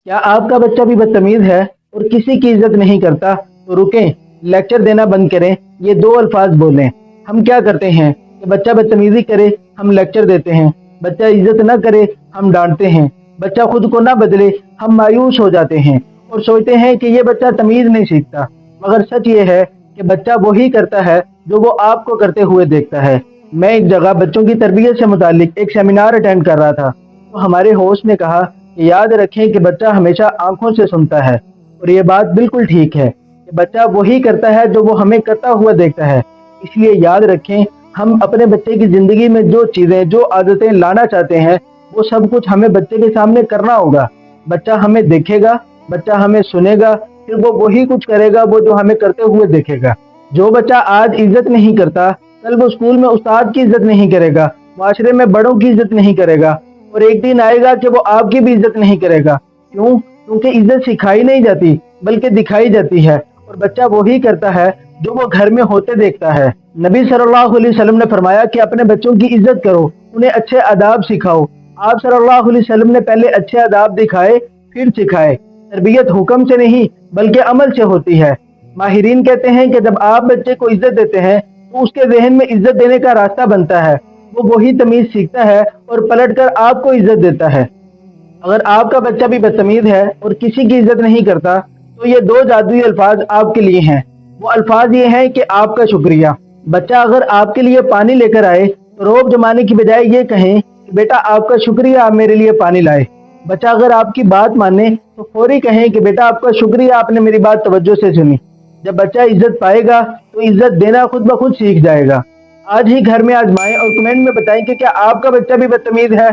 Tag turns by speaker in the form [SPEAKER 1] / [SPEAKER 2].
[SPEAKER 1] क्या आपका बच्चा भी बदतमीज है और किसी की इज्जत नहीं करता? तो रुकें, लेक्चर देना बंद करें, ये दो अल्फाज बोलें। हम क्या करते हैं कि बच्चा बदतमीजी करे, हम लेक्चर देते हैं। बच्चा इज्जत ना करे, हम डांटते हैं। बच्चा खुद को ना बदले, हम मायूस हो जाते हैं और सोचते हैं कि ये बच्चा तमीज नहीं सीखता। मगर सच ये है कि बच्चा वही करता है जो वो आपको करते हुए देखता है। मैं एक जगह बच्चों की तरबियत से मुतालिक एक सेमिनार अटेंड कर रहा था, तो हमारे होस्ट ने कहा कि याद रखें कि बच्चा हमेशा आंखों से सुनता है। और ये बात बिल्कुल ठीक है कि बच्चा वही करता है जो वो हमें करता हुआ देखता है। इसलिए याद रखें, हम अपने बच्चे की ज़िंदगी में जो चीज़ें, जो आदतें लाना चाहते हैं, वो सब कुछ हमें बच्चे के सामने करना होगा। बच्चा हमें देखेगा, बच्चा हमें सुनेगा, फिर वो वही कुछ करेगा वो जो हमें करते हुए देखेगा। जो बच्चा आज इज्जत नहीं करता, कल वो स्कूल में उस्ताद की इज्जत नहीं करेगा, माशरे में बड़ों की इज्जत नहीं करेगा, और एक दिन आएगा कि वो आपकी भी इज्जत नहीं करेगा। क्यों? क्योंकि इज्जत सिखाई नहीं जाती बल्कि दिखाई जाती है, और बच्चा वही करता है जो वो घर में होते देखता है। नबी सल्लल्लाहु अलैहि वसल्लम ने फरमाया कि अपने बच्चों की इज्जत करो, उन्हें अच्छे आदाब सिखाओ। आप सल्लल्लाहु अलैहि वसल्लम ने पहले अच्छे आदाब दिखाए, फिर सिखाए। तरबियत हुक्म से नहीं बल्कि अमल से होती है। माहिरीन कहते हैं कि जब आप बच्चे को इज्जत देते हैं तो उसके जहन में इज्जत देने का रास्ता बनता है, वो वही तमीज सीखता है और पलटकर आपको इज्जत देता है। अगर आपका बच्चा भी बदतमीज है और किसी की इज्जत नहीं करता, तो ये दो जादुई अल्फाज आपके लिए हैं। वो अल्फाज ये हैं कि आपका शुक्रिया। बच्चा अगर आपके लिए पानी लेकर आए तो रोब जमाने की बजाय ये कहें कि बेटा आपका शुक्रिया, आप मेरे लिए पानी लाए। बच्चा अगर आपकी बात माने तो फौरी कहें कि बेटा आपका शुक्रिया, आपने मेरी बात तवज्जो से सुनी। जब बच्चा इज्जत पाएगा तो इज्जत देना खुद ब खुद सीख जाएगा। आज ही घर में आजमाएं और कमेंट में बताएं कि क्या आपका बच्चा भी बदतमीज है।